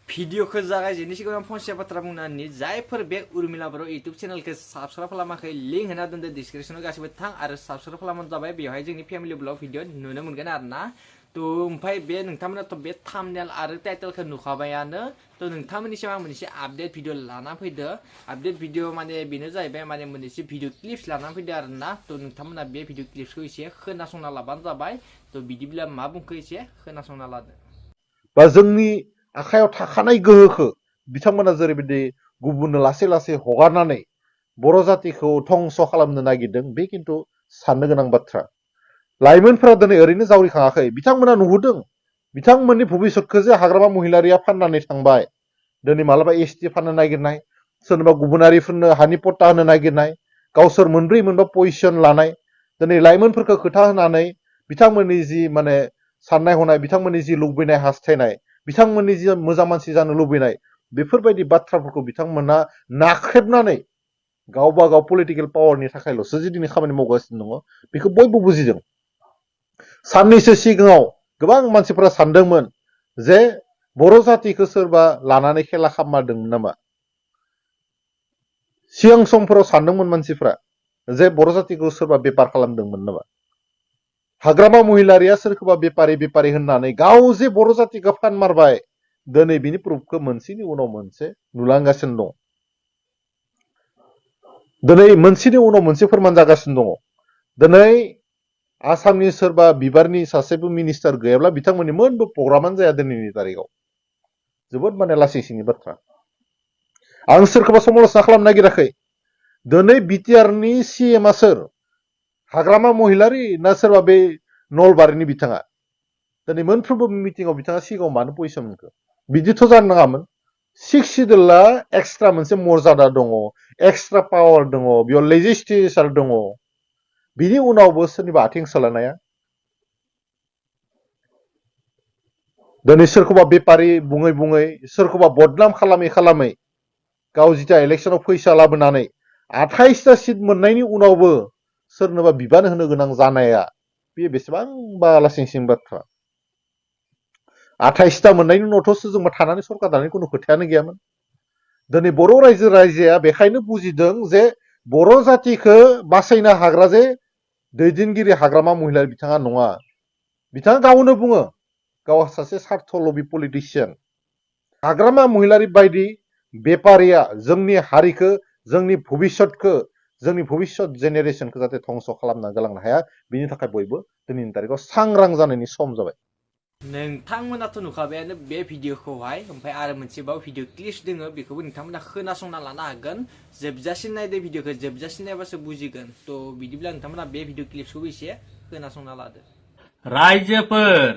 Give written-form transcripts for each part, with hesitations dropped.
भिडिअखौ जागायजेननि सिगां फंसे बाथ्रा बुंनानै जायफोर बे उर्मिला बर' इउटुब चेनेलखौ साबस्क्राइब खालामाखै लिंक होना दोनदो डिसक्रिप्शनाव गासिबो थां आरो साबस्क्राइब खालामबानो जाबाय बेवहाय जोंनि फेमिलि ब्लग भिडिअ नुनो मोनगोन आरोना तो ओमफ्राय बे नोंथांमोनाथ' बे थाम्बनेल आरो टाइटेलखौ नुखाबायानो तो नोंथांमोननिसिम आं मोनसे आपडेट भिडिअ लाना फैदो आपडेट भिडिअ माने बेनो जाहैबाय माने मोनसे भिडिअ क्लिप्स लाना फैदो आरोना तो नोंथांमोना बे भिडिअ क्लिप्सखौ एसे खोनासंना लाबानो जाबाय तो बिदिब्ला मा बुंखो एसे खोनासंना लादो बा जोंनि आखायाव थाखानाय गोहोखौ बिथांमोना जेरैबायदि गुबुननो लासै लासै हगारनानै बर' जातिखौ धंस खालामनो नागिरदों बे खिन्थु साननो गोनां बाथ्रा लाइमोनफोरा दिनै ओरैनो जावरिखाङाखै बिथांमोना नुहुरदों बिथांमोननि भबिसतखौ जे हाग्रामा महिलारिया फाननानै थांबाय दिनै मालाबा एसटि फाननो नागिरनाय सोरनोबा गुबुनारिफोरनो हानि पट्टा होनो नागिरनाय गावसोर मोनब्रै मोनबा पजिसन लानाय दिनै लाइमोनफोरखौ खोथा होनानै बिथांमोननि जि माने साननाय हनाय बिथांमोननि जि लुबैनाय हास्थायनाय बिथांमोननि जि मोजां मानसि जानो लुबैनाय बेफोरबायदि बाथ्राफोरखौ बिथांमोना नाख्रेबनानै गावबा गाव पलिटिकेल पावारनि थाखायल'सो जे दिनै खामानि मावगासिनो दङ बेखौ बयबो बुजिदों साननैसो सिगाङाव गोबां मानसिफोरा सानदोंमोन जे बर' जातिखौ सोरबा लानानै खेला खालामदोंमोन नामा सिगां समफोराव सानदोंमोन मानसिफ्रा जे बर' जातिखौ सोरबा बेपार खालामदोंमोन नामा हाग्रामा महिलारिया सोरखौबा बेपारि होननानै गाव जे बर' जातिखौ फानमारबाय दिनै बिनि प्रुफखौ मोनसेनि उनाव मोनसे नुलांगासिनो दं दिनै मोनसेनि उनाव मोनसे फोरमान जागासिनो दङ दिनै आसामनि सोरबा बिबारनि सासेबो मिनिस्टार गैयाब्ला बिथांमोननि मोनबो प्रग्रामानो जाया दिनैनि तारिखआव जोबोद माने लासिं सिंनि बाथ्रा आं सोरखौबा समालोचना खालामनो नागिराखै दिनै बिटिआरनि सिएमआ सोर हाग्रामा महिलारि ना सोरबा बे नलबारिनि बिथाङा दिनै मोनफ्रोमबो मिटिंआव बिथाङा सिगाङाव मानो पजिसन मोनखो बिदिथ' जानो नाङामोन सिक्स सिडुलआ एक्सट्रा मोनसे मर्यादा दङ एक्सट्रा पावार दङ बेयाव लेजिस्लेचार दङ बिनि उनावबो सोरनिबा आथिं सोलायनाया दिनै सोरखौबा बेपारि बुङै बुङै सोरखौबा बदनाम खालामै खालामै गाव जिथा इलेक्सनाव फैसा लाबोनानै 28टा सिट मोननायनि उनावबो सोरनोबा बिबान होनो गोनां जानाया बे बेसेबांबा लासिंसिं बाथ्रा 28टा मोननायनि उनावथ' जोंबो थानानै सरकार दानायनि खुनु खोथायानो गैयामोन दिनै बर' रायजोआ बेखायनो बुजिदों जे बर' जातिखौ बासायनो हाग्रा जे दैदेनगिरि हाग्रामा महिलारि बिथाङा नङा बिथाङा गावनो बुङो गाव सासे सार्थ लबि पलिटिसियान हाग्रामा महिलारि बायदि बेपारिया जोंनि हारिखौ जोंनि भबिष्यतखौ जोंनि भबिष्यत जेनेरेसनखौ जाहाथे धंस खालामना गालांनो हाया बिनि थाखाय बयबो दिनैनि तारिखआव सांग्रां जानायनि सम जाबाय नोंथांमोनाथ' नुखाबायानो बे भिडिअखौहाय ओमफ्राय आरो मोनसेबाव भिडिअ क्लिप्स दोङो बेखौबो नोंथांमोना खोनासंना लानो हागोन जोबजासिम नायदो भिडिअखौ जोबजासिम नायबासो बुजिगोन थ' बिदिब्ला नोंथांमोना बे भिडिअ क्लिप्सखौबो एसे खोनासंना लादो रायजोफोर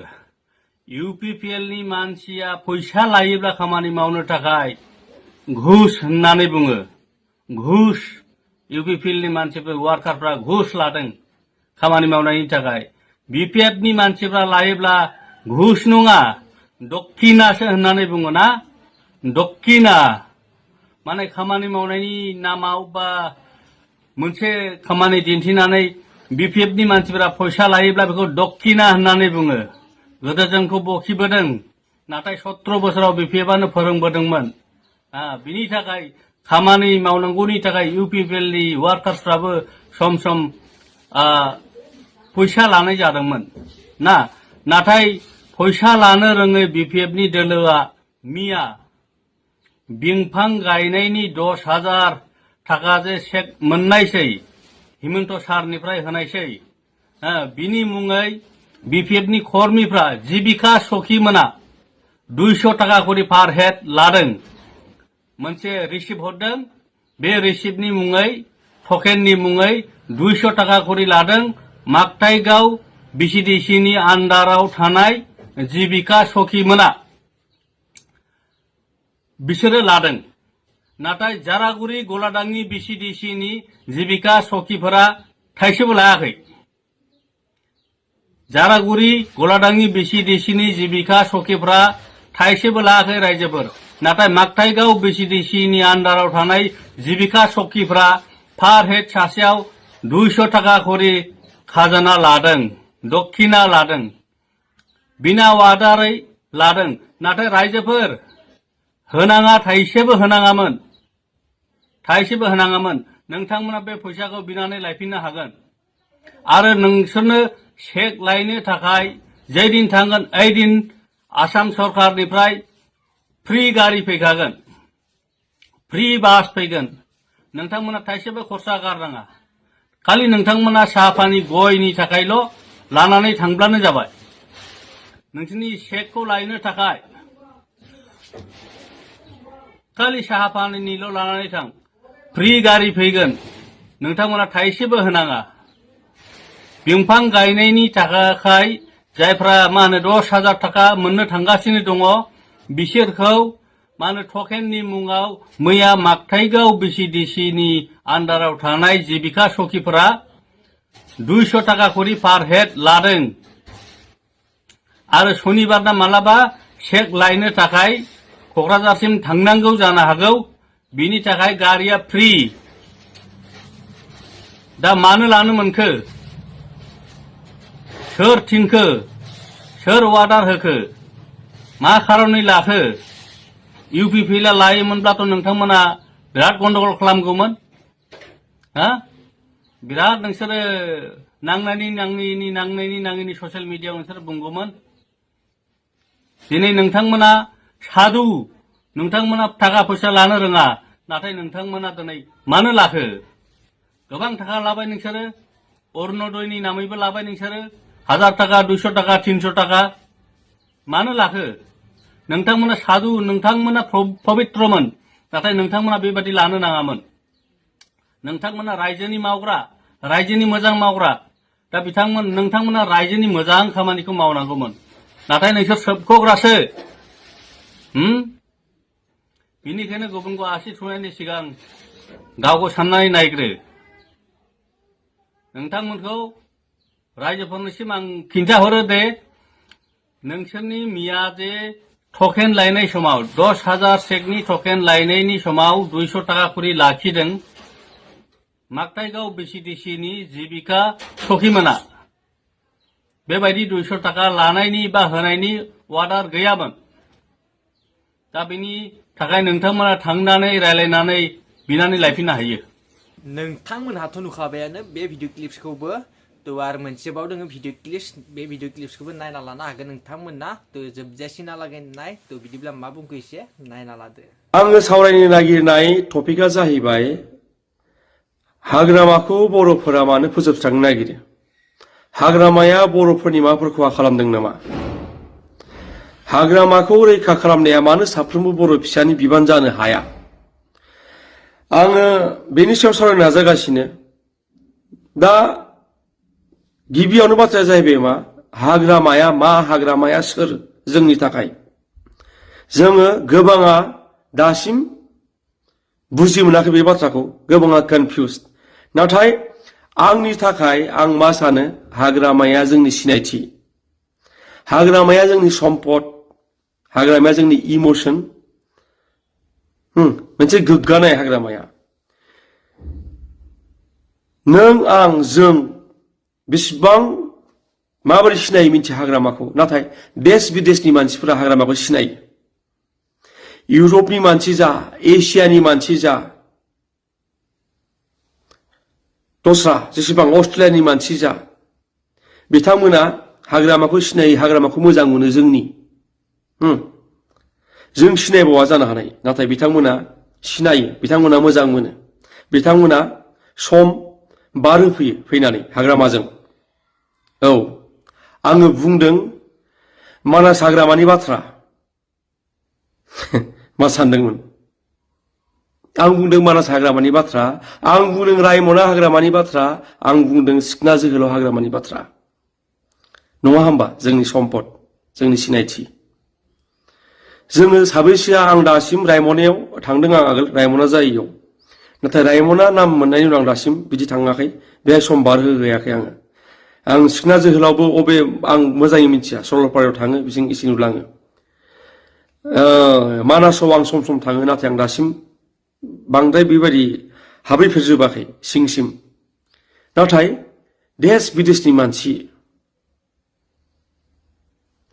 इउपिपिएलनि मानसिया फैसा लायोब्ला खामानि मावनो थाखाय घुस होननानै बुङो घुस इउपिपिएलनि मानसिफोर वार्कारफ्रा घुस लादों खामानि मावनायनि थाखाय बिपिएफनि मानसिफ्रा लायोब्ला घुस नङा दक्षिणासो होननानै बुङो ना दक्षिणा माने खामानि मावनायनि नामाव बा मोनसे खामानि दिन्थिनानै बिपिएफनि मानसिफोरा फैसा लायोब्ला बेखौ दक्षिणा होननानै बुङो गोदो जोंखौ बखिबोदों नाथाय 17 बोसोराव बिपिएफआनो फोरोंबोदोंमोन बिनि थाखाय खामानि मावनांगौनि थाखाय इउपिपिएलनि वार्कार्सफ्राबो सम सम फैसा लानाय जादोंमोन नाथाय फैसा लानो रोङै बिपिएफनि दोलोआ मिया बिफां गायनायनि 10,000 थाखा जे चेक मोननायसै हिमन्त सारनिफ्राय होनायसै बिनि मुङै बिपिएफनि कर्मीफ्रा जिबिका सखि मोना 200 टाका करि पार हेड लादों मोनसे रिसिप्ट हरदों बे रिसिप्टनि मुङै टकेननि मुङै 200 टाका करि लादों माकटाइगाव बिसिडिसिनि आन्डाराव थानाय जिबिका सखि मोना बिसोरो लादों नाथाय जारागुरि गलादांनि बिसिडिसिनि जिबिका सखिफोरा थाइसेबो लायाखै जारागुरि गलादांनि बिसिडिसिनि जिबिका सखिफोरा थाइसेबो लायाखै रायजोफोर नाथाय माकटाइगाव बिसिडिसिनि आन्डाराव थानाय जिबिका सखिफोरा पार हेड सासेयाव 200 टाका करि खाजोना लादों दक्षिणा लादों बिना वादारै लादों नाथाय रायजोफोर होनाङा थाइसेबो होनाङामोन थाइसेबो होनाङामोन नोंथांमोना बे फैसाखौ बिनानै लायफिननो हागोन आरो नोंसोरनो चेक लायनो थाखाय जे दिन थांगोन ओइ दिन आसाम सरकारनिफ्राय फ्रि गारि फैखागोन फ्रि बास फैगोन नोंथांमोना थाइसेबो खरसा गारनाङा खालि नोंथांमोना साहा पानि गयनि थाखायल' लानानै थांब्लानो जाबाय नोंसोरनि चेकखौ लायनो थाखाय खालि साहा पानिनिल' लानानै थां फ्रि गारि फैगोन नोंथांमोना थाइसेबो होनाङा बिफां गायनायनि थाखाय जायफ्रा 10,000 थाखा मोननो थांगासिनो दङ बिसोरखौ टकेननि मुङाव मैया मागथाइगाव बिसिडिसिनि आन्डाराव थानाय जिबिका सखिफोरा 200 थाखा करि पार हेड लादों आरो शनिबारना मालाबा चेक लायनो थाखाय क'क्राझारसिम थांनांगौ जानो हागौ बिनि थाखाय गारिया फ्रि दा मानो लानो मोनखो सोर थिनखो सोर अर्डार होखो मा खारनै लाखो इउपिपिएल लायोमोनब्लाथ' नोंथांमोना बिराद गन्डगल खालामगौमोन हा बिराद नोंसोरो नांनायनि ससियेल मिडियायाव नोंसोर बुंगौमोन दिनै नोंथांमोना साधु नोंथांमोना थाखा फैसा लानो रोङा नाथाय नोंथांमोना दिनै मानो लाखो गोबां थाखा लाबाय नोंसोरो अरुणोदयनि नामैबो लाबाय नोंसोरो 1000 थाखा 200 थाखा 300 थाखा मानो लाखो नोंथांमोना साधु नोंथांमोना पबित्रमोन नाथाय नोंथांमोना बेबादि लानो नाङामोन नोंथांमोना रायजोनि मावग्रा रायजोनि मोजां मावग्रा दा नोंथांमोना रायजोनि मोजां खामानिखौ मावनांगौमोन नाथाय नोंसोर सोबख'ग्रासो बिनिखायनो गुबुनखौ आसि थुनायनि सिगां गावखौ साननानै नायग्रो नोंथांमोनखौ रायजोफोरनिसिम आं खिन्थाहरो दे नोंसोरनि मिया जे टकेन लायनाय समाव 10,000 चेकनि टकेन लायनायनि समाव 200 थाखा करि लाखिदों मागथाइगाव बिसिडिसिनि जिबिका सखिमोना बेबायदि 200 थाखा लानायनि बा होनायनि अर्डार गैयामोन दा बेनि थाखाय नोंथांमोना थांनानै रायलायनानै बिनानै लायफिननो हायो नोंथांमोनहाथ' नुखाबायानो बे भिडिअ क्लिप्सखौबो तो आरो मोनसेबाव दङ भिडिअ क्लिप्स बे भिडिअ क्लिप्सखौबो नायना लानो हागोन नोंथांमोना तो जोबजासिमहालागै नाय तो बिदिब्ला मा बुंखो एसे नायना लादो आङो सावरायनो नागिरनाय टपिकआ जाहैबाय हाग्रामाखौ बर'फोरा मानो फोजोबस्रांनो नागिरो हाग्रामाया बर'फोरनि माबाफोर खहा खालामदों नामा हाग्रामाखौ रैखा खालामनाया मानो साफ्रोमबो बर' फिसानि बिबान जानो हाया आङो बेनि सायाव सावरायनो नाजागासिनो दा गिबियावनो बाथ्राया जाहैबाय मा हाग्रामाया सोर जोंनि थाखाय जोङो गोबाङा दासिम बुजि मोनाखै बे बाथ्राखौ गोबाङा कनफिउज नाथाय आंनि थाखाय आं मा सानो हाग्रामाया जोंनि सिनायथि हाग्रामाया जोंनि सम्पद हाग्रामाया जोंनि इमोशन मोनसे गोग्गानाय हाग्रामाया नों आं जों बेसेबां माबोरै सिनायो मिन्थिया हाग्रामाखौ नाथाय देश विदेशनि मानसिफोरा हाग्रामाखौ सिनायो इउरपनि मानसि जा एसियानि मानसि जा दस्रा जेसेबां अस्ट्रेलियानि मानसि जा बिथांमोना हाग्रामाखौ सिनायो हाग्रामाखौ मोजां मोनो जोंनि जों सिनायबावा जानो हानाय नाथाय बिथांमोना सिनायो बिथांमोना मोजां मोनो बिथांमोना सम बार होफैयो फैनानै हाग्रामाजों औ आङो बुंदों मानास हाग्रामानि बाथ्रा मा सानदोंमोन आं बुंदों मानास हाग्रामानि बाथ्रा आं बुंदों रायमना हाग्रामानि बाथ्रा आं बुंदों सिखना जोहोलाव हाग्रामानि बाथ्रा नङा होमबा जोंनि सम्पद जोंनि सिनायथि जोङो साबैसेया आं दासिम रायमनायाव थांदों आं आगोल रायमना जायैयाव नाथाय रायमना नाम मोननायनि उनाव आं दासिम बिदि थाङाखै बेहाय सम बारहोयाखै आं सिखना जोहोलावबो अबे आं मोजाङै मिथिया सरलपारायाव थाङो बिजों एसे नुलाङो मानासाव आं सम सम थाङो नाथाय आं दासिम बांद्राय बेबायदि हाबैफेरजोबाखै सिंसिम नाथाय देश विदेशनि मानसि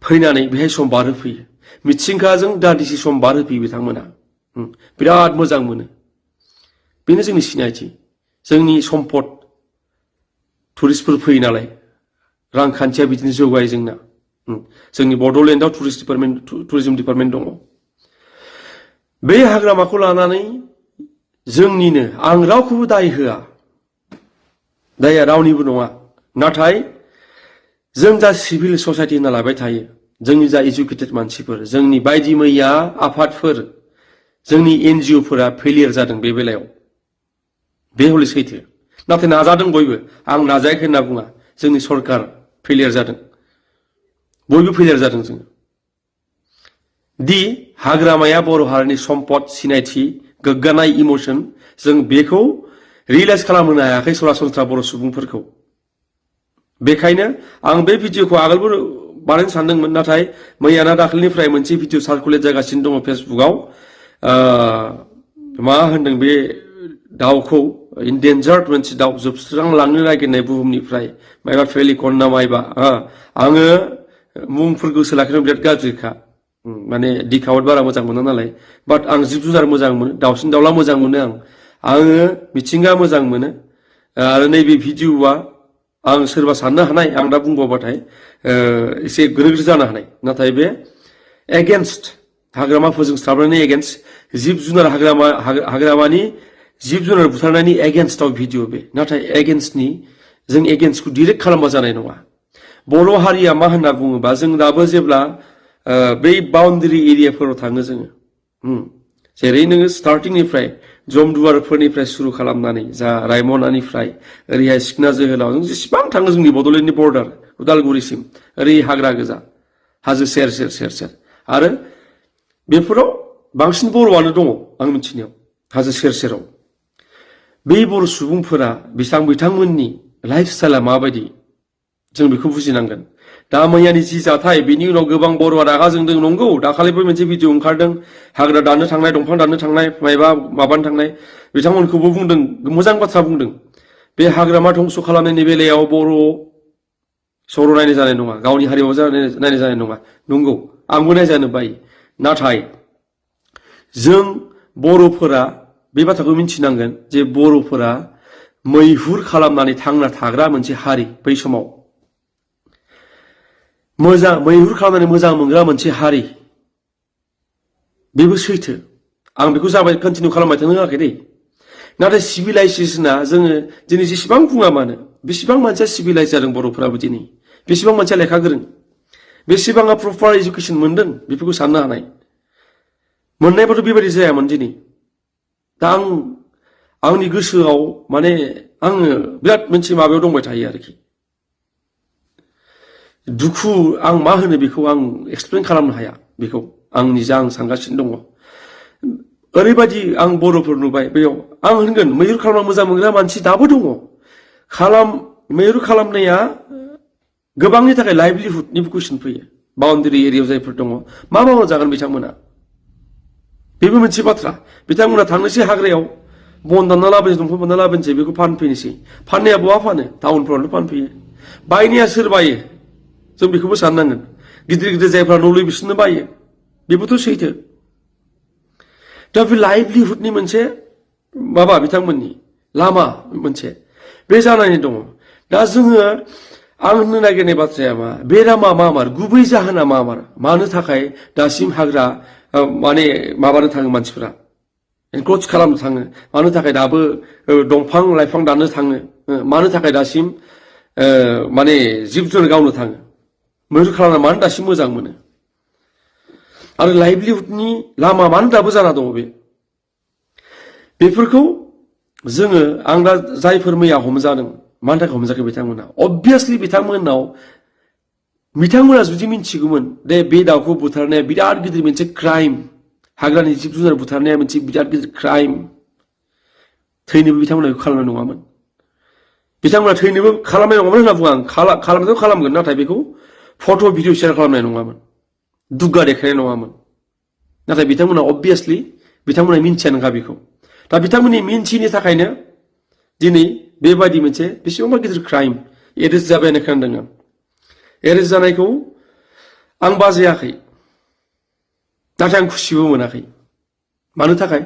फैनानै बेहाय सम बारहोफैयो मिथिंगाजों दान्दिसे सम बारहोफैयो बिथांमोना बिराद मोजां मोनो बेनो जोंनि सिनायथि जोंनि सम्पद टुरिस्टफोर फैयो नालाय रांखान्थिया बिदिनो जौगायो जोंना जोंनि बड'लेण्डआव टुरिज्म डिपार्टमेन्ट दङ बे हाग्रामाखौ लानानै जोंनिनो आं रावखौबो दाय होआ दाया रावनिबो नङा नाथाय जों जा सिभिल ससाइटि होनना लाबाय थायो जोंनि जा एजुकेटेड मानसिफोर जोंनि बायदि मैया आफादफोर जोंनि एनजिअफोरा फेलियर जादों बे बेलायाव बे हले सैथो नाथाय नाजादों बयबो आं नाजायाखै होनना बुङा जोंनि सरकार फेलियर जादों बयबो फेलियर जादों जोङो दि हाग्रामाया बर' हारिनि सम्पद सिनायथि गोग्गानाय इमोशन जों बेखौ रियलाइज खालामहोनो हायाखै सरासनस्रा बर' सुबुंफोरखौ बेखायनो आं बे भिडिअखौ आगोलबो बानायनो सानदोंमोन नाथाय मैयाना दाखालिनिफ्राय मोनसे भिडिअ सार्कुलेट जागासिनो दङ फेसबुकआव मा होनदों बे दाउखौ इन्डेन्जार्ड मोनसे दाउ जोबस्रांलांनो नागिरनाय बुहुमनिफ्राय मायबा फेलिकन ना मायबा आङो मुंफोरखौ सोलाखिनो बिराद गाज्रिखा माने दिखावट बारा मोजां मोना नालाय बाट आं जिब जुनार मोजां मोनो दाउसिन दाउला मोजां मोनो आङो मिथिंगा मोजां मोनो आरो नैबे भिडिअआ आं सोरबा साननो हानाय आं दा बुंबावबाथाय एसे गोनो गोथो जानो हानाय नाथाय बे एगेन्स्ट हाग्रामा फोजोंस्राबनायनि एगेन्स्ट जिब जुनार हाग्रामानि जिब जुनार बुथारनायनि एगेन्स्टआव भिडिअ बे नाथाय एगेन्स्टनि जों एगेन्स्टखौ डिरेक्ट खालामबा जानाय नङा बर' हारिया मा होनना बुङोबा जों दाबो जेब्ला बै बाउन्डारि एरियाफोराव थाङो जोङो जेरै नोङो स्टार्टिंनिफ्राय जमदुवारफोरनिफ्राय सुरु खालामनानै जा रायमनानिफ्राय ओरैहाय सिखना जोहोलाव जों जेसेबां थाङो जोंनि बड'लेण्डनि बर्डार उदालगुरिसिम ओरै हाग्रा गोजा हाजो सेर सेर सेर सेर आरो बेफोराव बांसिन बर'आनो दङ आं मिथिनायाव हाजो सेर सेराव बे बर' सुबुंफोरा बिथांमोननि लाइफ स्टाइला माबायदि जों बेखौ बुजिनांगोन दा मैयानि जि जाथाय बेनि उनाव गोबां बर'आ रागा जोंदों नंगौ दाखालिबो मोनसे भिडिअ ओंखारदों हाग्रा दाननो थांनाय दंफां दाननो थांनाय माबानो थांनाय बिथांमोनखौबो बुंदों मोजां बाथ्रा बुंदों बे हाग्रामा धंस खालामनायनि बेलायाव बर' सर' नायनाय जानाय नङा गावनि हारिमुआव नायनाय जानाय नङा नंगौ आंबो नायजानो बायो नाथाय जों बर'फोरा बे बाथ्राखौ मिथिनांगोन जे बर'फोरा मैहुर खालामनानै थांना थाग्रा मोनसे हारि बै समाव मैहुर खालामनानै मोजां मोनग्रा मोनसे हारि बेबो सैथो आं बेखौ जाबाय कन्टिनिउ खालामबाय थानो होआखै दै नाथाय सिभिलाइजेसना जोङो दिनै जेसेबां बुङा मानो बेसेबां मानसिया सिभिलाइज जादों बर'फोराबो दिनै बेसेबां मानसिया लेखा गोरों बेसेबाङा प्रपार एजुकेसन मोनदों बेफोरखौ साननो हानाय मोननायबाथ' बेबायदि जायामोन दिनै दा आंनि गोसोआव माने आङो बिराद मोनसे माबायाव दंबाय थायो आरोखि दुखु आं मा होनो बेखौ आं एक्सप्लेन खालामनो हाया बेखौ आंनि जा आं सानगासिनो दङ ओरैबायदि आं बर'फोर नुबाय बेयाव आं होनगोन मैहुर खालामना मोजां मोनग्रा मानसि दाबो दङ मैहुर खालामनाया गोबांनि थाखाय लाइभलिहुडनि कुइसन फैयो बाउन्डारि एरियायाव जायफोर दङ मा मावना जागोन बिथांमोना बेबो मोनसे बाथ्रा बिथांमोना थांनोसै हाग्रायाव बन दानना लाबोनोसै दंफां दानना लाबोनोसै बेखौ फानफैनोसै फाननाया बहा फानो टाउनफ्रावनो फानफैयो बायनाया सोर बायो जों बेखौबो साननांगोन गिदिर गिदिर जायफ्रा न' लुयो बिसोरनो बायो बेबोथ' सैथो दा बे लाइभलिहुडनि मोनसे माबा बिथांमोननि लामा मोनसे बे जानानै दङ दा जोङो आं होननो नागिरनाय बाथ्राया मा बेरामा मामार गुबै जाहोना मामार मानो थाखाय दासिम हाग्रा माने माबानो थाङो मानसिफोरा एनक्रोच खालामनो थाङो मानो थाखाय दाबो दंफां लाइफां दाननो थाङो मानो थाखाय दासिम माने जिब जुनार गावनो थाङो मैहुर खालामना मानो दासिम मोजां मोनो आरो लाइभलिहुडनि लामा मानो दाबो जाना दङ बेफोरखौ जोङो आं दा जायफोर मैया हमजादों मानि थाखाय हमजाखै बिथांमोना अबभियासलि बिथांमोना जुदि मिन्थिगौमोन दे बे दाउखौ बुथारनाया बिराद गिदिर मोनसे क्राइम हाग्रानि जिब जुनार बुथारनाया मोनसे बिराद गिदिर क्राइम थैनोबो बिथांमोना बेखौ खालामनाय नङामोन बिथांमोना थैनोबो खालामनाय नङामोन होनना बुङा आं खालामनायथ' खालामगोन नाथाय बेखौ फट' भिडिअ शेयार खालामनाय नङामोन दुग्गा देखायनाय नङामोन नाथाय बिथांमोना अबभियासलि बिथांमोना मिन्थियानोखा बेखौ दा बिथांमोननि मिन्थिनि थाखायनो दिनै बेबायदि मोनसे बेसेबांबा गिदिर क्राइम एरेस्ट जाबाय होननाय खोनादों आं एरेस्ट जानायखौ आं बाजायाखै नाथाय आं खुसिबो मोनाखै मानो थाखाय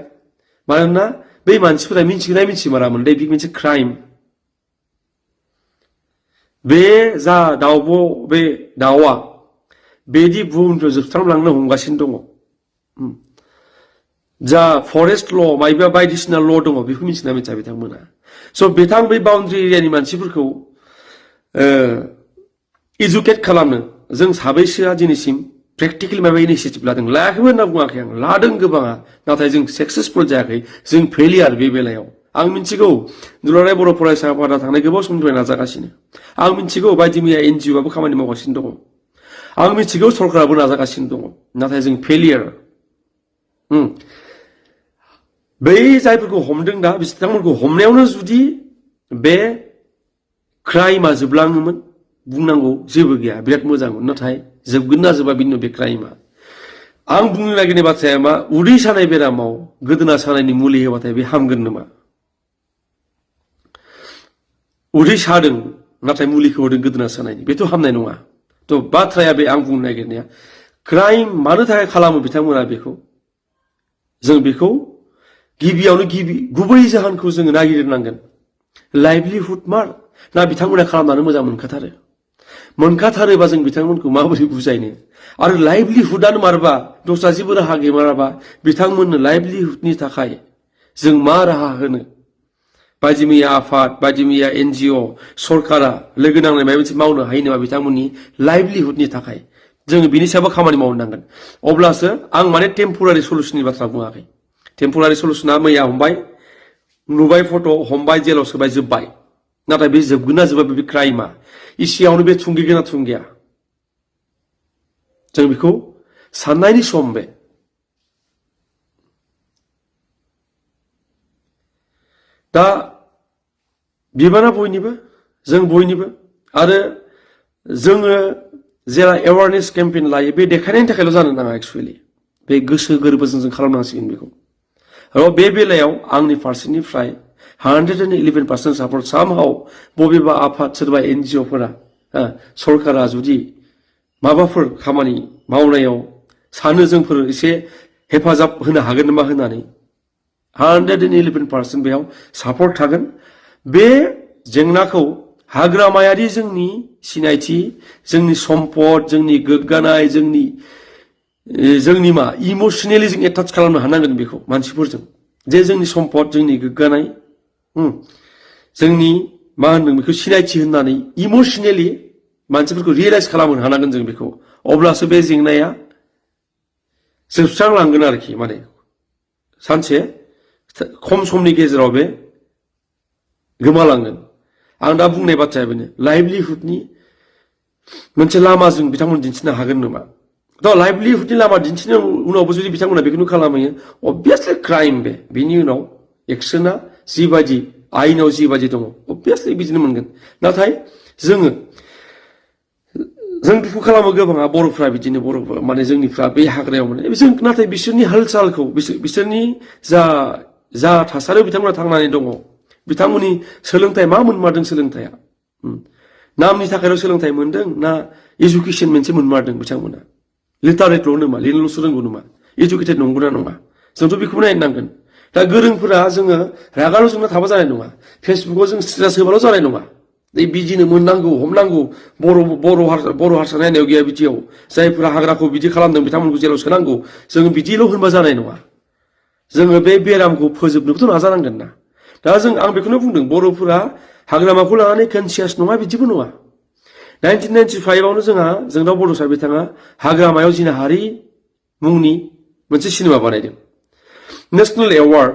मानोना बै मानसिफोरा मिन्थिगोना मिन्थिमारामोन दे बे मोनसे क्राइम बे जा बे दाउआ बेदि बुहुमखौ जोबस्रांलांनो हमगासिनो दङ जा फरेस्ट ल माइबा बायदिसिना ल दङ बेखौ मिन्थिना मिन्थिया बिथांमोना स' बै बाउन्ड्रि एरियानि मानसिफोरखौ एजुकेट खालामनो जों साबैसोआ दिनैसिम प्रेक्टिकेल माबा इनिसिएटिभ लादों लायाखैबो होनना बुङाखै आं लादों गोबाङा नाथाय जों सक्सेसफुल जायाखै जों फेलियार बे बेलायाव आं मिन्थिगौ दुलाराय बर' फरायसा आफादा थांनाय गोबाव समनिफ्राय नाजागासिनो आं मिन्थिगौ बायदि मैया एनजिअ आबो खामानि मावगासिनो दङ आं मिन्थिगौ सरकाराबो नाजागासिनो दङ नाथाय जों फेलियार बै जायफोरखौ हमदों दा बिथांमोनखौ हमनायावनो जुदि बे क्राइमा जोबलाङोमोन बुंनांगौ जेबो गैया बिराद मोजांमोन नाथाय जोबगोन ना जोबा बिनि बे क्राइमा आं बुंनो नागिरनाय बाथ्राया मा उदै सानाय बेरामाव गोदोना सानायनि मुलि होबाथाय बे हामगोन नामा उदै सादों नाथाय मुलिखौ होदों गोदोना सानायनि बेथ' हामनाय नङा थ' बाथ्राया बे आं बुंनो नागिरनाया क्राइम मानो थाखाय खालामो बिथांमोना बेखौ जों बेखौ गिबियावनो गुबै जाहोनखौ जोङो नागिरनांगोन लाइभलिहुड मार ना बिथांमोना खालामनानै मोजां मोनखाथारोबा जों बिथांमोनखौ माबोरै बुजायनो आरो लाइभलिहुडानो मारबा दस्रा जेबो राहा गैमाराबा बिथांमोननो लाइभलिहुडनि थाखाय जों मा राहा होनो बायदि मैया आफाद बायदि मैया एनजिअ सरकारा लोगो नांनाय माबा मोनसे मावनो हायो नामा बिथांमोननि लाइभलिहुडनि थाखाय जोङो बिनि सायावबो खामानि मावनो नांगोन अब्लासो आं माने टेम्परारि सल्युशननि बाथ्रा बुङाखै टेम्परारि सल्युशना मैया हमबाय नुबाय फट' हमबाय जेलाव सोबाय जोब्बाय नाथाय बे जोबगोन ना जोबा बे क्राइमा इसियावनो बे थुंगेगोन ना थुंगेया जों बेखौ साननायनि सम बे दा बिबाना बयनिबो जों बयनिबो आरो जोङो जेला एवारनेस केम्पेइन लायो बे देखायनायनि थाखायल' जानो नाङा एक्चुवेलि बे गोसो गोरबोजों जों खालामनांसिगोन बेखौ आरो बे बेलायाव आंनि फारसेनिफ्राय 111% सापर्ट सामहाव बबेबा आफाद सोरबा एनजिअफोरा सरकारा जुदि माबाफोर खामानि मावनायाव सानो जोंफोर एसे हेफाजाब होनो हागोन नामा होननानै 111% बेयाव सापर्ट थागोन बे जेंनाखौ हाग्रामायारि जोंनि सिनायथि जोंनि सम्पद जोंनि गोग्गानाय जोंनि मा इमोसनेलि जों एटाच खालामनो हानांगोन बेखौ मानसिफोरजों जे जोंनि सम्पद जोंनि गोग्गानाय जोंनि मा होनदों बेखौ सिनायथि होननानै इमोसनेलि मानसिफोरखौ रियेलाइज खालामनो हानांगोन जों बेखौ अब्लासो बे जेंनाया जोबस्रांलांगोन आरोखि माने सानसे खम समनि गेजेराव बे गोमालांगोन आं दा बुंनाय बाथ्राया बेनो लाइभलिहुडनि मोनसे लामाजों बिथांमोन दिन्थिनो हागोन नामा दा लाइभलिहुडनि लामा दिन्थिनो उनावबो जुदि बिथांमोना बेखौनो खालामहैयो अबभियासलि क्राइम बे बिनि उनाव एक्सना जिबायदि आयेनाव जिबायदि दङ अबभियासलि बिदिनो मोनगोन नाथाय जों बेखौ खालामो गोबाङा बर'फ्रा बिदिनो बर' माने जोंनिफ्रा बे हाग्रायाव माने जों नाथाय बिसोरनि हालसालखौ बिसोरनि जा थासारियाव बिथांमोना थांनानै दङ बिथांमोननि सोलोंथाइ मा मोनमारदों सोलोंथाइया नामनि थाखायल' सोलोंथाइ मोनदों ना एजुकेसन मोनसे मोनमारदों बिथांमोना लिटारेटल' नामा लिरनोल'सो रोंगौ नामा एजुकेटेड नंगौना नङा जोंथ' बेखौबो नायनांगोन दा गोरोंफोरा जोङो रागाल' जोंना थाबा जानाय नङा फेसबुकाव जों स्टेटास होबाल' जानाय नङा बिदिनो मोननांगौ हमनांगौ बर' हारसा नायनायाव गैया बिदियाव जायफोरा हाग्राखौ बिदि खालामदों बिथांमोनखौ जेलाव सोनांगौ जों बिदिल' होनबा जानाय नङा जोङो बे बेरामखौ फोजोबनोबोथ' नाजानांगोन ना दा आं बेखौनो बुंदों बर'फोरा हाग्रामाखौ लानानै कनसियास नङा बिदिबो नङा 1995 आवनो जों दा बड'सा बिथाङा हाग्रामायाव जिनाहारि मुंनि मोनसे सिनेमा बानायदों नेशनेल एवार्ड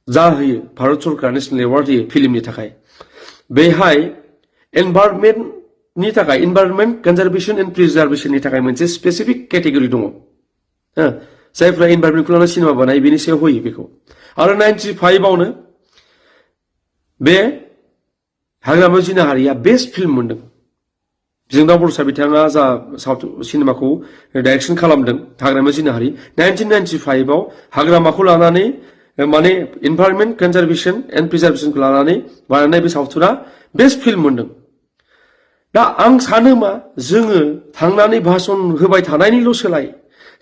जाहोयो भारत सरकार नेशनेल एवार्ड होयो फिल्मनि थाखाय बेहाय एनभायरनमेन्टनि थाखाय एनभायरनमेन्ट कनजारभेशन एन्ड प्रिजार्भेशननि थाखाय मोनसे स्पेसिफिक केटेगरि दङ जायफ्रा एनभायरनमेन्टखौ लानानै सिनेमा बानायो बेनि सायाव होयो बेखौ आरो 95 आवनो बे हाग्रामायाव जिनाहारिया बेस्ट फिल्म मोनदों जों दा बड'सा बिथाङा जा साउथ सिनेमाखौ डाइरेक्सन खालामदों हाग्रामायाव जिनाहारि 1995 आव हाग्रामाखौ लानानै माने एनभायरनमेन्ट कनजारभेशन एन्ड प्रिजार्भेशनखौ लानानै बानायनाय बे सावथुना बेस्ट फिल्म मोनदों दा आं सानो मा जोङो थांनानै भाषण होबाय थानायनिल' सोलाय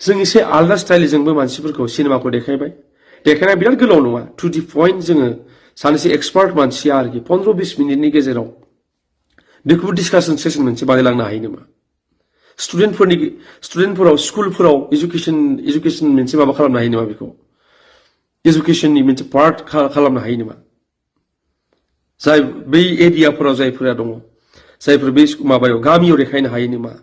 जों एसे आलदा स्टाइलजोंबो मानसिफोरखौ सिनेमाखौ देखायबाय देखायनाया बिराद गोलाव नङा टु दि पइन्ट जोङो सानैसे एक्सपार्ट मानसिया आरोखि 15-20 मिनिटनि गेजेराव बेखौबो डिसकासन सेसन मोनसे बानायलांनो हायो नामा स्टुडेन्टफोराव स्कुलफोराव एजुकेशन मोनसे माबा खालामनो हायो नामा बेखौ एजुकेशननि मोनसे पार्ट खालामनो हायो नामा जाय बै एरियाफोराव जायफोरा दङ जायफोर बे माबायाव गामियाव देखायनो हायो नामा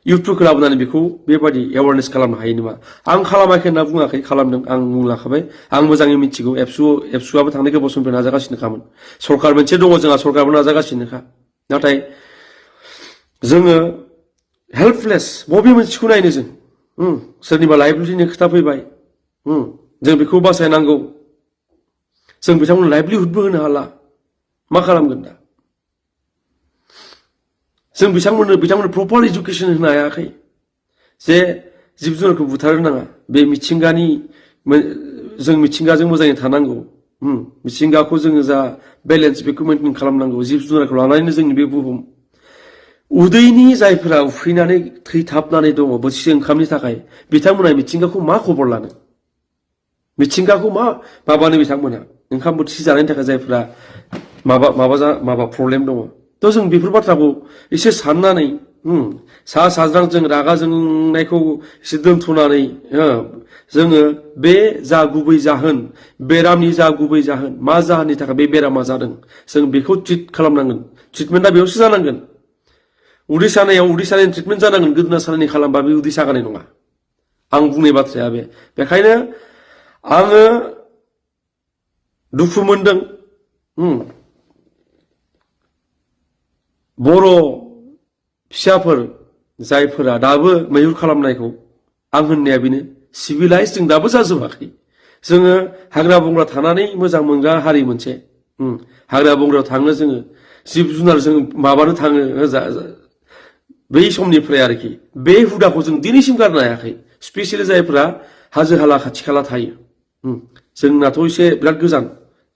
इउथफोरखौ लाबोनानै बेखौ बेबादि एवारनेस खालामनो हायो नामा आं खालामाखै होनना बुङाखै खालामदों आं मुं लाखाबाय आं मोजाङै मिथिगौ एबसुआबो थांनाय गोबाव समनिफ्राय नाजागासिनोखामोन सरकार मोनसे दङ जोंहा सरकारबो नाजागासिनोखा नाथाय जोङो हेल्पलेस बबे मोनसेखौ नायनो जों सोरनिबा लाइभलिहुडनि खोथा फैबाय जों बेखौ बासायनांगौ जों बिथांमोननो लाइभलिहुडबो होनो हाला मा खालामगोन दा जों बिथांमोननो प्रपार एजुकेशन होनो हायाखै जे जिब जुनारखौ बुथारनो नाङा बे मिथिंगानि जों मिथिंगाजों मोजाङै थानांगौ मिथिंगाखौ जोङो जा बेलेन्स बेखौ मेनटेन खालामनांगौ जिब जुनारखौ लानानैनो जोंनि बे बुहुम उदैनि जायफोरा उखैनानै थैथाबनानै दङ बोथिसे ओंखामनि थाखाय बिथांमोना मिथिंगाखौ मा खबर लानो मिथिंगाखौ मा माबानो बिथांमोना ओंखाम बोथिसे जानायनि थाखाय जायफोरा माबा प्रब्लेम दङ थ' जों बेफोर बाथ्राखौ एसे साननानै सा साज्रां जों रागा जोंनायखौ एसे दोनथ'नानै जोङो बे जा गुबै जाहोन बेरामनि जा गुबै जाहोन मा जाहोननि थाखाय बे बेरामा जादों जों बेखौ ट्रिट खालामनांगोन ट्रिटमेन्टआ बेयावसो जानांगोन उदै सानायाव उदै सानायनि ट्रिटमेन्ट जानांगोन गोदोना सानायनि खालामबा बे उदै सागानाय नङा आं बुंनाय बाथ्राया बेखायनो आङो दुखु मोनदों बर' फिसाफोर जायफोरा दाबो मैहुर खालामनायखौ आं होननाया बेनो सिभिलाइज जों दाबो जाजोबाखै जोङो हाग्रा बंग्रा थानानै मोजां मोनग्रा हारि मोनसे हाग्रा बंग्रायाव थाङो जोङो जिब जुनार जों माबानो थाङो बै समनिफ्राय आरोखि बे हुदाखौ जों दिनैसिम गारनो हायाखै स्पेसियेलि जायफोरा हाजो हाला खाथि खाला थायो जोंनाथ' एसे बिराद गोजान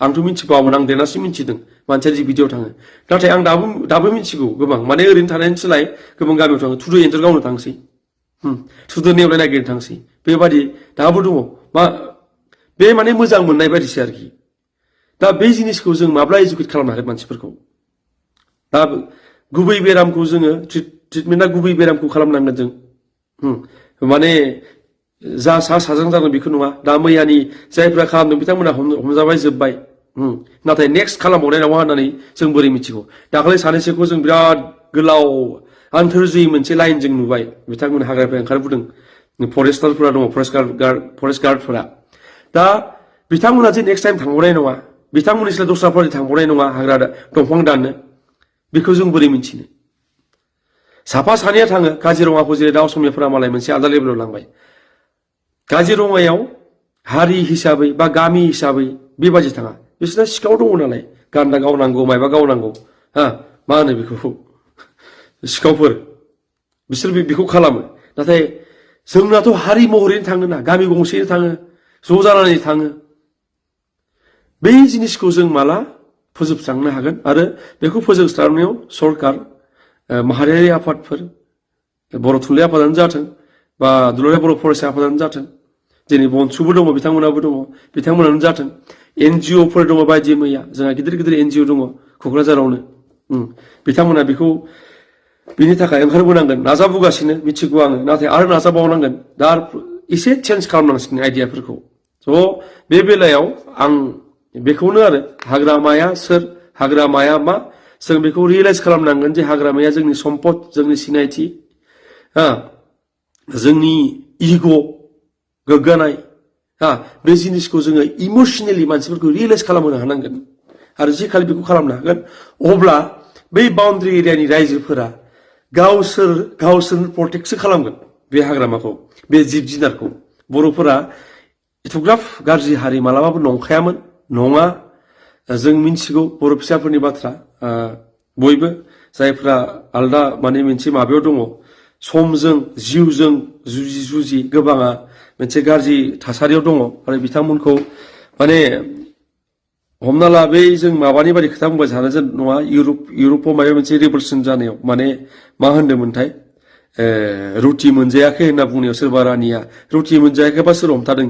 आंथ' मिथिबावामोन आं देरनासो मिथिदों मानसिया जि बिदियाव थाङो नाथाय आं दाबो मिथिगौ गोबां माने ओरैनो थानायनि सोलाय गोबां गामियाव थाङो थुदो एन्जर गावनो थांसै थुदो नेवलाय नागिरनो थांसै बेबादि दाबो दङ बे माने मोजां मोननाय बायदिसो आरोखि दा बे जिनिसखौ जों माब्ला एजुकेट खालामनो हागोन मानसिफोरखौ दा गुबै बेरामखौ जोङो ट्रिटमेन्टआ गुबै बेरामखौ खालामनांगोन जों माने जा सा साज्रां जादों बेखौ नङा दा मैयानि जायफ्रा खालामदों बिथांमोना हमजाबाय जोब्बाय नाथाय नेक्स्ट खालामबावनाय नङा होननानै जों बोरै मिथिगौ दाखालि सानैसोखौ जों बिराद गोलाव आन्थोरजयि मोनसे लाइन जों नुबाय बिथांमोन हाग्रानिफ्राय ओंखारबोदों फरेस्टारफोरा दङ फरेस्ट गार्डफोरा दा बिथांमोना जे नेक्स्ट टाइम थांबावनाय नङा बिथांमोननि सोलाय दस्राफोरनि थांबावनाय नङा हाग्रा दंफां दाननो बेखौ जों बोरै मिथिनो साफा सानैया थाङो काजिरङाखौ जेरै दा असमियाफोरा मालाय मोनसे आलदा लेभेलाव लांबाय काजिरङायाव हारि हिसाबै बा गामि हिसाबै बेबादि थाङा बिसोरना सिखाव दङ नालाय गान्दा गावनांगौ मायबा गावनांगौ मा होनो बेखौ सिखावफोर बिसोर बेखौ खालामो नाथाय जोंनाथ' हारि महरैनो थाङो ना गामि गंसेनो थाङो ज' जानानै थाङो बै जिनिसखौ जों माला फोजोबस्रांनो हागोन आरो बेखौ फोजोबस्रांनायाव सरकार माहारियारि आफादफोर बर' थुनलाइ आफादानो जाथों बा दुलाराय बर' फरायसा आफादानो जाथों दिनै बनसुबो दङ बिथांमोनाबो दङ बिथांमोनानो जाथों NGOफोर दङ बायदि मैया जोंहा गिदिर गिदिर NGO दङ क'क्राझारावनो बिथांमोना बेखौ बिनि थाखाय ओंखारबोनांगोन नाजाबोगासिनो मिथिगौ आङो नाथाय आरो नाजाबावनांगोन दा एसे चेन्ज खालामनांसिगोन आइडियाफोरखौ स' बे बेलायाव आं बेखौनो आरो हाग्रामाया सोर हाग्रामाया मा जों बेखौ रियेलाइज खालामनांगोन जे हाग्रामाया जोंनि सम्पद जोंनि सिनायथि जोंनि इग' गोग्गानाय बे जिनिसखौ जोङो इमसनेलि मानसिफोरखौ रियेलाइज खालामहोनो हानांगोन आरो जे खालि बेखौ खालामनो हागोन अब्ला बै बाउन्ड्रि एरियानि रायजोफोरा गावसोर प्रटेक्टसो खालामगोन बे हाग्रामाखौ बे जिब जुनारखौ बर'फोरा एथ'ग्राफ गाज्रि हारि मालाबाबो नंखायामोन नङा जों मिथिगौ बर' फिसाफोरनि बाथ्रा बयबो जायफ्रा आलदा माने मोनसे माबायाव दङ समजों जिउजों जुजि गोबाङा मोनसे गाज्रि थासारियाव दङ आरो बिथांमोनखौ माने हमना ला बै जों माबानि बायदि खोथा बुंबाय थानो नङा इउरपआव माबा मोनसे रिभलुसन जानायाव माने मा होनदोंमोनथाय रुटि मोनजायाखै होनना बुंनायाव सोरबा रानिया रुटि मोनजायाखैबा सोर हमथादों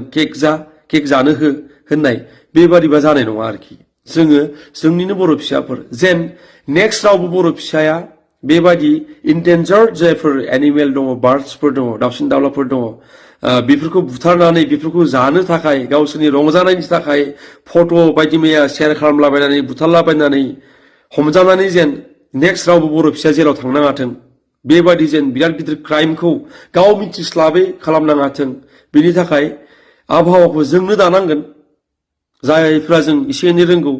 केक जानो हो होननाय बेबादिबा जानाय नङा आरोखि जोङो जोंनिनो बर' फिसाफोर जेन नेक्स्ट रावबो बर' फिसाया बेबादि इन्डेन्जार्ड जायफोर एनिमेल दङ बार्डसफोर दङ दाउसिन दाउलाफोर दङ बेफोरखौ बुथारनानै बेफोरखौ जानो थाखाय गावसोरनि रंजानायनि थाखाय फट' बायदि मैया शेयार खालामलाबायनानै बुथारलाबायनानै हमजानानै जेन नेक्स्ट रावबो बर' फिसा जेराव थांनाङाथों बेबादि जेन बिराद गिदिर क्राइमखौ गाव मिथिस्लाबै खालामनाङाथों बेनि थाखाय आबहावाखौ जोंनो दानांगोन जायफ्रा जों एसे एनै रोंगौ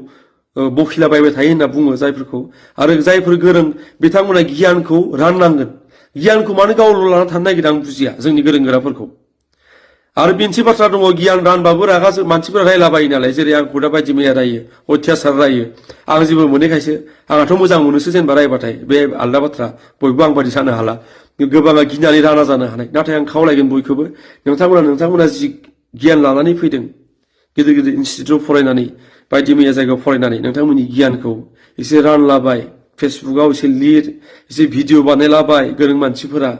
बखिलाबायबाय थायो होनना बुङो जायफोरखौ आरो जायफोर गोरों बिथांमोना गियानखौ राननांगोन गियानखौ मानो गावल' लाना थानो नागिरो आं बुजिया जोंनि गोरों गोराफोरखौ आरो मोनसे बाथ्रा दङ गियान रानबाबो रागा मानसिफोरा रायलाबायो नालाय जेरै आंखौ दा बायदि मैया रायो अत्याचार रायो आं जेबो मोनैखायसो आंहाथ' मोजां मोनोसो जेनेबा रायबाथाय बे आलदा बाथ्रा बयबो आं बायदि सानो हाला गोबाङा गिनानै राना जानो हानाय नाथाय आं खावलायगोन बयखौबो नोंथांमोना जि गियान लानानै फैदों गिदिर गिदिर इनस्टिटिउटआव फरायनानै बायदि मैया जायगायाव फरायनानै नोंथांमोननि गियानखौ एसे रानलाबाय फेसबुकआव एसे लिर एसे भिडिअ बानायलाबाय गोरों मानसिफोरा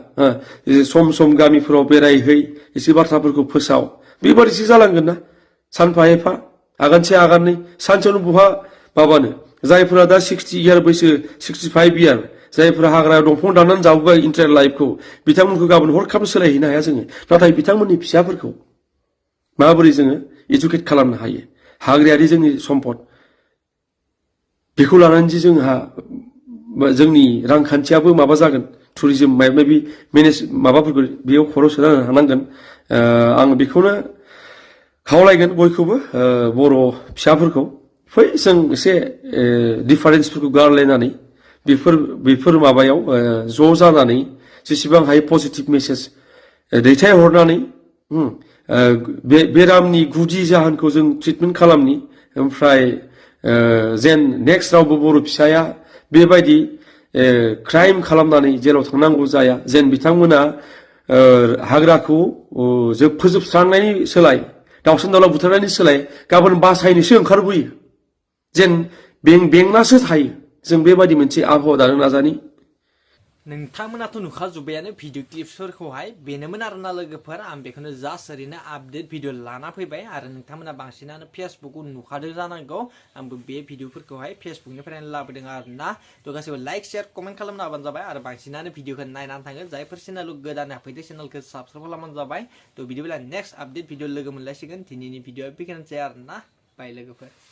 एसे सम गामिफोराव बेरायहै एसे बाथ्राफोरखौ फोसाव बेबादिसो जालांगोन ना सानफा एफा आगानसे आगाननै सानसेयावनो बहा माबानो जायफोरा दा 60 इयार बैसो 65 इयार जायफोरा हाग्रायाव दंफां दाननानै जाबोबाय इन्टार लाइफखौ बिथांमोनखौ गाबोन हरखाब सोलायहैनो हाया जोङो नाथाय बिथांमोननि फिसाफोरखौ माबोरै जोङो इडुकेट खालामनो हायो हाग्रायारि जोंनि सम्पद बेखौ लानानै जे जोंहा जोंनि रांखान्थियाबो माबा जागोन टुरिजम माबा माबि मेनेज माबाफोरखौ बेयाव खर' सोना हानांगोन आं बेखौनो खावलायगोन बयखौबो बर' फिसाफोरखौ फै जों एसे डिफारेन्सफोरखौ गारलायनानै बेफोर माबायाव ज' जानानै जेसेबां हायो पजिटिभ मेसेज दैथायहरनानै बेरामनि गुदि जाहोनखौ जों ट्रिटमेन्ट खालामनि ओमफ्राय जेन नेक्स्ट रावबो बर' फिसाया बेबायदि क्राइम खालामनानै जेराव थांनांगौ जाया जेन बिथांमोना हाग्राखौ फोजोबस्रांनायनि सोलाय दाउसिन दाउला बुथारनायनि सोलाय गाबोन बासायनोसो ओंखारबोयो जेन बेंनासो थायो जों बेबायदि मोनसे आबहावा दानो नाजानि नोंथांमोनाथ' नुखाजोब्बायानो भिडिअ क्लिप्सफोरखौहाय बेनोमोन आरोना लोगोफोर आं बेखौनो जास्ट ओरैनो आपडेट भिडिअ लाना फैबाय आरो नोंथांमोना बांसिनानो फेसबुकखौ नुखादों जानांगौ आंबो बे भिडिअफोरखौहाय फेसबुकनिफ्रायनो लाबोदों आरोना थ' गासैबो लाइक शेयार कमेन्ट खालामना होबानो जाबाय आरो बांसिनानो भिडिअखौ नायनानै थाङो जायफोर चेनेलाव गोदान हाबफैदो चेनेलखौ साबस्क्राइब खालामबानो जाबाय थ' बिदिब्ला नेक्स्ट आपडेट भिडिअ लोगो मोनलायसिगोन दिनैनि भिडिअआ बेखिनियानोसै आरोना बाय लोगोफोर